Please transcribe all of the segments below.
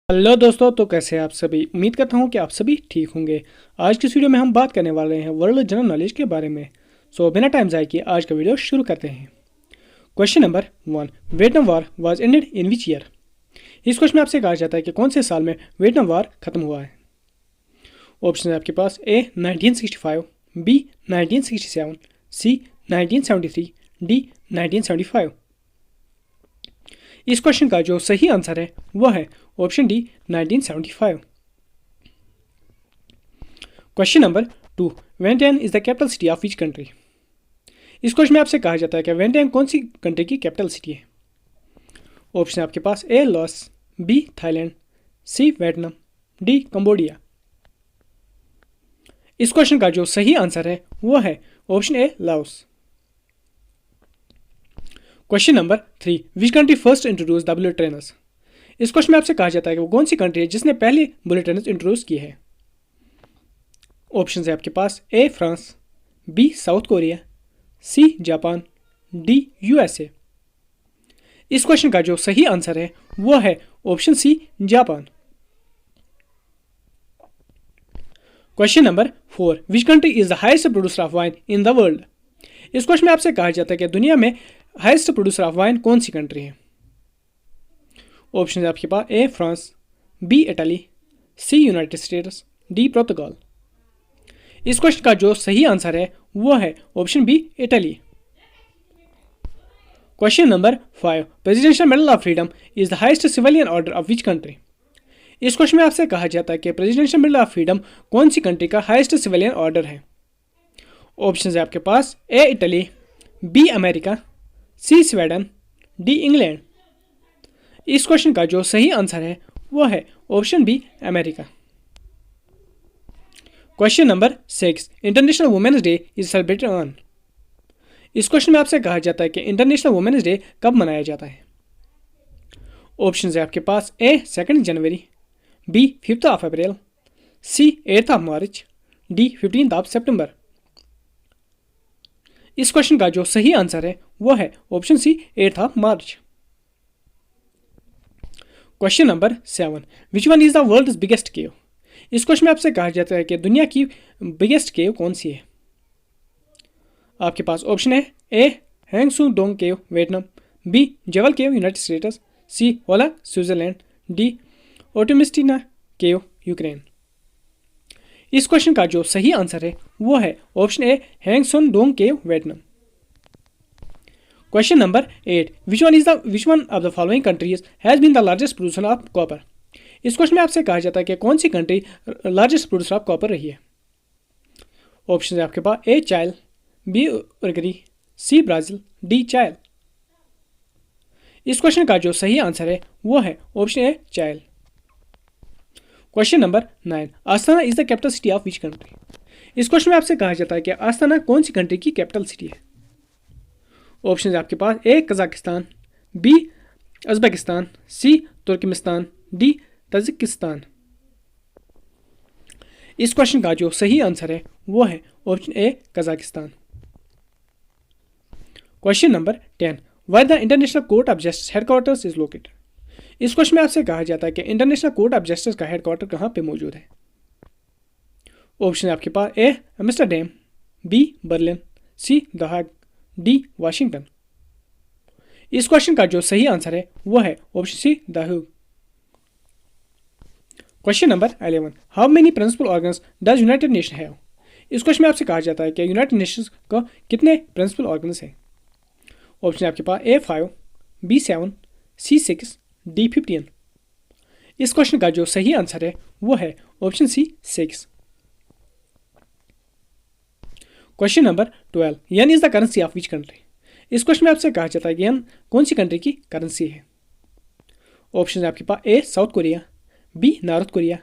Hello दोस्तों, तो कैसे हैं आप सभी। उम्मीद करता हूं कि आप सभी ठीक होंगे। आज की इस वीडियो में हम बात करने वाले हैं वर्ल्ड जनरल नॉलेज के बारे में। बिना टाइम ज़ाय किए आज का वीडियो शुरू करते हैं। Question number 1, Vietnam war was ended in which year. इस क्वेश्चन में आपसे कहा जाता है कि कौन से साल में वियतनाम वॉर खत्म हुआ है। ऑप्शन है आपके पास ए 1965, बी 1967, सी 1973, डी 1975। इस क्वेश्चन का जो सही आंसर है वह है option D 1975। Question number 2, Vientiane is the capital city of which country. इस क्वेश्चन में आपसे कहा जाता है कि वेंटियन कौन सी कंट्री की कैपिटल सिटी है। ऑप्शन है आपके पास A Laos, B Thailand, C Vietnam, D Cambodia. इस क्वेश्चन का जो सही आंसर है वह है option A Laos. Question number 3, which country first introduce the bullet trainers. इस क्वेश्चन में आपसे कहा जाता है कि वो कौन सी कंट्री है जिसने पहले बुलेट ट्रेनर्स इंट्रोड्यूस किए हैं। ऑप्शन है आपके पास A France, B South Korea, C Japan, D USA. इस क्वेश्चन का जो सही आंसर है वो है option C Japan. Question number 4, which country is the highest producer of wine in the world. इस क्वेश्चन में आपसे कहा जाता है कि दुनिया में हाईएस्ट प्रोड्यूसर ऑफ वाइन कौन सी कंट्री है। ऑप्शन है आपके पास A France, B Italy, C United States, D Portugal. इस क्वेश्चन का जो सही आंसर है वो है option B Italy. Question number 5, presidential medal of freedom is the highest civilian order of which country. इस क्वेश्चन में आपसे कहा जाता है कि प्रेसिडेंशियल मेडल ऑफ फ्रीडम कौन सी कंट्री का हाईएस्ट सिविलियन ऑर्डर है। ऑप्शन है आपके पास A Italy, B America, C Sweden, D England. इस क्वेश्चन का जो सही आंसर है वो है option B America. Question number 6, international women's day is celebrated on. इस क्वेश्चन में आपसे कहा जाता है कि इंटरनेशनल वुमेन्स डे कब मनाया जाता है। ऑप्शन है आपके पास ए 2 जनवरी, बी 5 अप्रैल, सी 8 मार्च, डी 15 सितंबर। इस क्वेश्चन का जो सही आंसर है वो है option C 8 March. Question number 7, which one is the world biggest cave. इस क्वेश्चन में आपसे कहा जाता है कि दुनिया की बिगेस्ट केव कौन सी है। आपके पास ऑप्शन है A Hang Son Doong cave Vietnam, B Jewel cave United States, C Holloch Switzerland, D Optymistychna cave Ukraine. इस क्वेश्चन का जो सही आंसर है वो है option A Hang Son Doong cave Vietnam. Question number 8, which one of the following countries has been the largest producer of copper. इस question में आपसे कहा जाता है कि कौन सी country largest producer of copper रही है। ऑप्शन है आपके पास A Chile, B Uruguay, C Brazil, D Chile. इस क्वेश्चन का जो सही आंसर है वो है option A Chile. Question number 9, Astana is the capital city of which country. इस क्वेश्चन में आपसे कहा जाता है कि आस्ताना कौन सी कंट्री की कैपिटल सिटी है। ऑप्शन है आपके पास A Kazakhstan, B Uzbekistan, C Turkmenistan, D Tajikistan. इस क्वेश्चन का जो सही आंसर है वो है option A Kazakhstan. Question number 10, where the international court of justice headquarters is located. इस क्वेश्चन में आपसे कहा जाता है कि इंटरनेशनल कोर्ट ऑफ जस्टिस का हेडक्वार्टर कहाँ पे मौजूद है। ऑप्शन है आपके पास A Amsterdam, B Berlin, C the Hague, D Washington. इस क्वेश्चन का जो सही आंसर है वो है option C the Hague. Question number 11, how many principal organs does United Nation have. इस क्वेश्चन में आपसे कहा जाता है कि यूनाइटेड नेशंस का कितने प्रिंसिपल ऑर्गन्स हैं। ऑप्शन है आपके पास ए 5, बी 7, सी 6, डी 15। इस क्वेश्चन का जो सही आंसर है वो है option C 6। Question number 12, yen is the currency of which country. इस क्वेश्चन में आपसे कहा जाता है कि येन कौन सी कंट्री की करेंसी है। ऑप्शन है आपके पास A South Korea, B North Korea,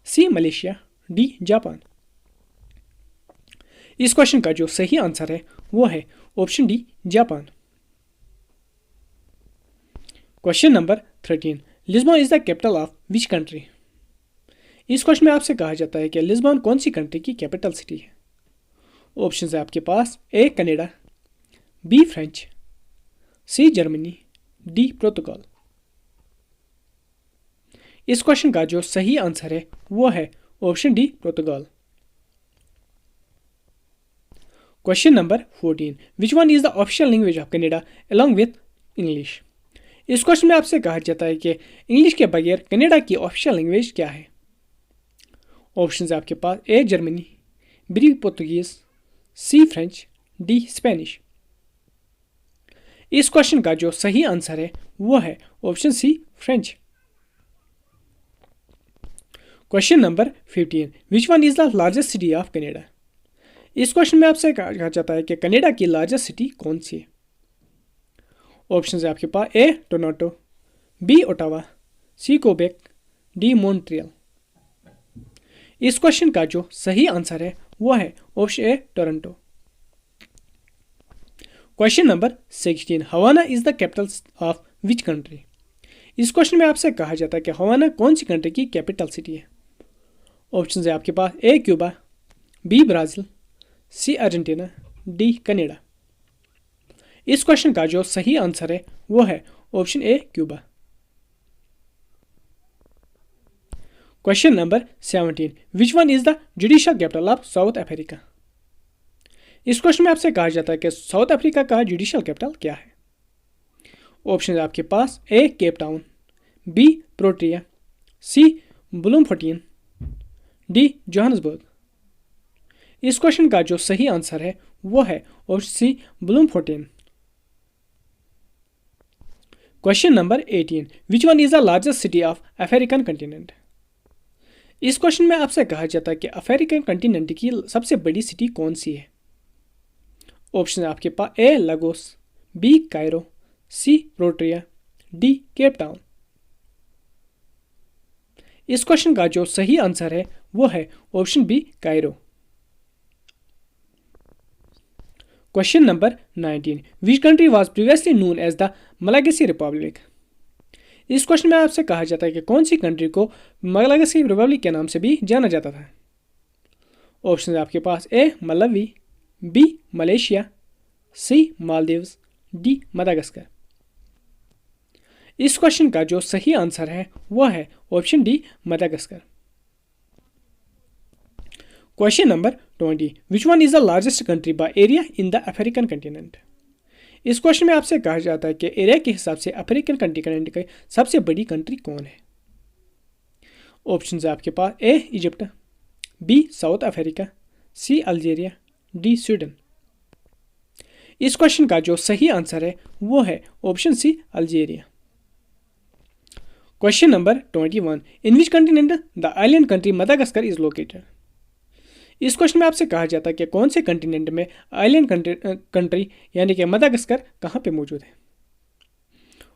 C Malaysia, D Japan. इस क्वेश्चन का जो सही आंसर है वो है option D Japan. Question number 13, Lisbon is the capital of which country. इस क्वेश्चन में आपसे कहा जाता है कि लिस्बन कौन सी कंट्री की कैपिटल सिटी है। ऑप्शन है आपके पास A Canada, B French, C Germany, D Portugal. इस क्वेश्चन का जो सही आंसर है वो है option D Portugal. Question number 14, which one is the official language of Canada along with English. इस क्वेश्चन में आपसे कहा जाता है कि इंग्लिश के बगैर कनाडा की ऑफिशियल लैंग्वेज क्या है। ऑप्शन है आपके पास A Germany, B Portuguese, C French, D Spanish. इस क्वेश्चन का जो सही आंसर है वो है option C French. Question number 15, which one is the largest city of Canada. इस क्वेश्चन में आपसे कहा जाता है कि कनाडा की लार्जेस्ट सिटी कौन सी है। ऑप्शन है आपके पास A Toronto, B Ottawa, C Quebec, D Montreal. इस क्वेश्चन का जो सही आंसर है वो है option A Toronto. Question number 16, Havana is the capital of which country. इस क्वेश्चन में आपसे कहा जाता है कि हवाना कौन सी कंट्री की कैपिटल सिटी है। ऑप्शन है आपके पास A Cuba, B Brazil, C Argentina, D Canada. इस क्वेश्चन का जो सही आंसर है वो है option A Cuba. Question number 17, which one is the judicial capital of South Africa. इस क्वेश्चन में आपसे कहा जाता है कि साउथ अफ्रीका का जुडिशियल कैपिटल क्या है। ऑप्शन है आपके पास A Cape Town, B Pretoria, C Bloemfontein, D Johannesburg. इस क्वेश्चन का जो सही आंसर है वो है option C Bloemfontein. Question number 18, which one is the largest city of African continent. इस क्वेश्चन में आपसे कहा जाता है कि अफ्रीकन कंटिनेंट की सबसे बड़ी सिटी कौन सी है। ऑप्शन है आपके पास A Lagos, B Cairo, C Pretoria, D Cape Town. इस क्वेश्चन का जो सही आंसर है वो है option B Cairo. Question number 19, which country was previously known as the Malagasy Republic. इस क्वेश्चन में आपसे कहा जाता है कि कौन सी कंट्री को मलागेसी रिपब्लिक के नाम से भी जाना जाता था। ऑप्शन है आपके पास A Malawi, B Malaysia, C Maldives, D Madagascar. इस क्वेश्चन का जो सही आंसर है वह है option D Madagascar. Question number 20, which one is the largest country by area in the African continent. इस क्वेश्चन में आपसे कहा जाता है कि एरिया के हिसाब से अफ्रीकन कंटिनेंट की सबसे बड़ी कंट्री कौन है। ऑप्शन है आपके पास A Egypt, B South Africa, C Algeria, D Sweden. इस क्वेश्चन का जो सही आंसर है वो है option C Algeria. Question number 21, in which continent the island country Madagascar is located. इस क्वेश्चन में आपसे कहा जाता है कि कौन से कंटिनेंट में आइलैंड कंट्री यानी कि मदागास्कर कहाँ पे मौजूद है।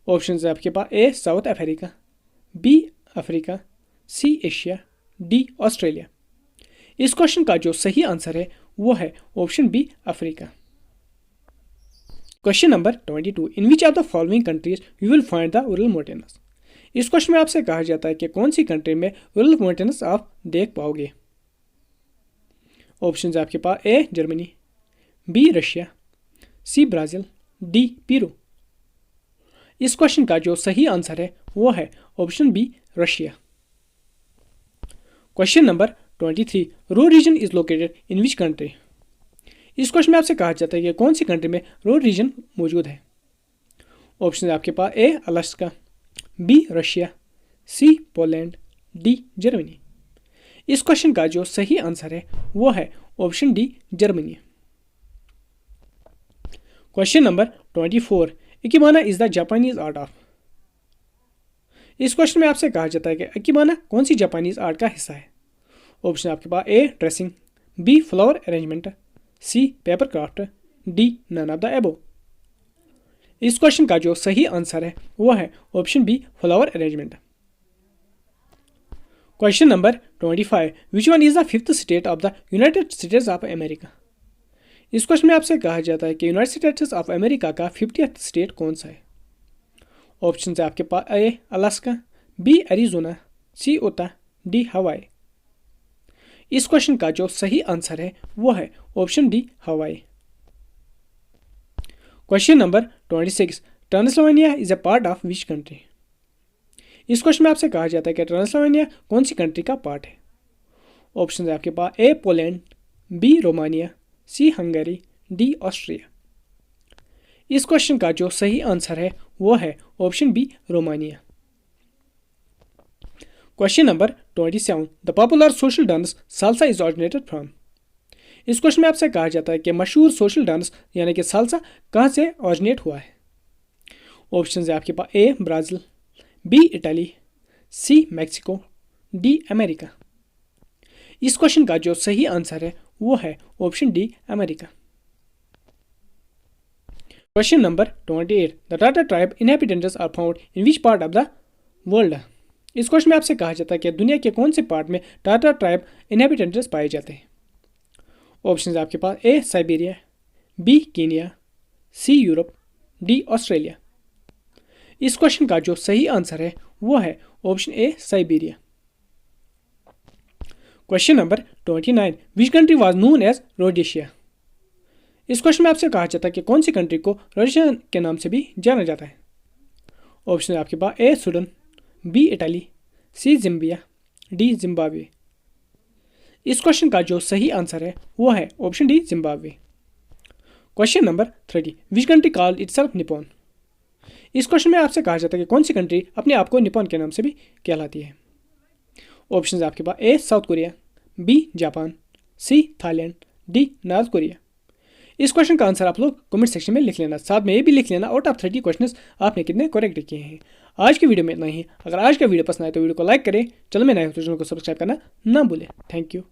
ऑप्शन है आपके पास A South Africa, B Africa, C Asia, D Australia. इस क्वेश्चन का जो सही आंसर है वो है option B Africa. Question number 22, in which of the following countries you will find the Ural mountains. इस क्वेश्चन में आपसे कहा जाता है कि कौन सी कंट्री में उरल माउंटेन्स आप देख पाओगे। ऑप्शन है आपके पास A Germany, B Russia, C Brazil, D Peru. इस क्वेश्चन का जो सही आंसर है वो है option B Russia. Question number 23, Ruhr region is located in which country. इस क्वेश्चन में आपसे कहा जाता है कि कौन सी कंट्री में रूर रीजन मौजूद है। ऑप्शन है आपके पास A Alaska, B Russia, C Poland, D Germany. इस क्वेश्चन का जो सही आंसर है वो है option D Germany. Question number 24, Ikebana is the Japanese art of. इस क्वेश्चन में आपसे कहा जाता है कि इकिबाना कौन सी जापानीज आर्ट का हिस्सा है। ऑप्शन आपके पास A dressing, B flower arrangement, C paper craft, D none of the above. इस क्वेश्चन का जो सही आंसर है वो है option B flower arrangement. Question number 25, which one is the fifth state of the United States of America. इस question में आपसे कहा जाता है कि यूनाइटेड स्टेट्स ऑफ अमेरिका का 50th स्टेट कौन सा है। ऑप्शन है आपके पास ए अलास्का, बी एरिजोना, सी ओटा, डी हवाई। इस क्वेश्चन का जो सही आंसर है वो है option D Hawaii. Question number 26, Transylvania is a part of which country. इस क्वेश्चन में आपसे कहा जाता है कि ट्रांसल्वेनिया कौन सी कंट्री का पार्ट है। ऑप्शन है आपके पास A Poland, B Romania, C Hungary, D Austria. इस क्वेश्चन का जो सही आंसर है वो है option B Romania. Question number 27, the popular social dance salsa is originated from. इस क्वेश्चन में आपसे कहा जाता है कि मशहूर सोशल डांस यानी कि साल्सा कहाँ से ऑरिजिनेट हुआ है। ऑप्शन है आपके पास A Brazil, B Italy, C Mexico, D America. इस क्वेश्चन का जो सही आंसर है वो है option D America. Question number 28, the Tatar tribe inhabitants are found in which part of the world. इस क्वेश्चन में आपसे कहा जाता है कि दुनिया के कौन से पार्ट में टाटा ट्राइब इनहैबिटेंट्स पाए जाते हैं। ऑप्शन है आपके पास A Siberia, B Kenya, C Europe, D Australia. इस क्वेश्चन का जो सही आंसर है वो है option A Siberia. Question number 29, which country was known as Rhodesia. इस क्वेश्चन में आपसे कहा जाता है कि कौन सी कंट्री को रोडेशिया के नाम से भी जाना जाता है। ऑप्शन है आपके पास ए सूडान, बी इटली, सी जिम्बिया, डी जिम्बाब्वे। इस क्वेश्चन का जो सही आंसर है वो है option D Zimbabwe. Question number 30, which country called itself Nippon. इस क्वेश्चन में आपसे कहा जाता है कि कौन सी कंट्री अपने आप को निपॉन के नाम से भी कहलाती है। ऑप्शन है आपके पास A South Korea, B Japan, C Thailand, D North Korea. इस क्वेश्चन का आंसर आप लोग कमेंट सेक्शन में लिख लेना, साथ में ये भी लिख लेना आउट ऑफ 30 क्वेश्चंस आपने कितने करेक्ट किए हैं। आज की वीडियो में इतना ही। अगर आज का वीडियो पसंद आए तो वीडियो को लाइक करें, चैनल में नए हो तो चैनल को सब्सक्राइब करना ना भूलें। Thank you.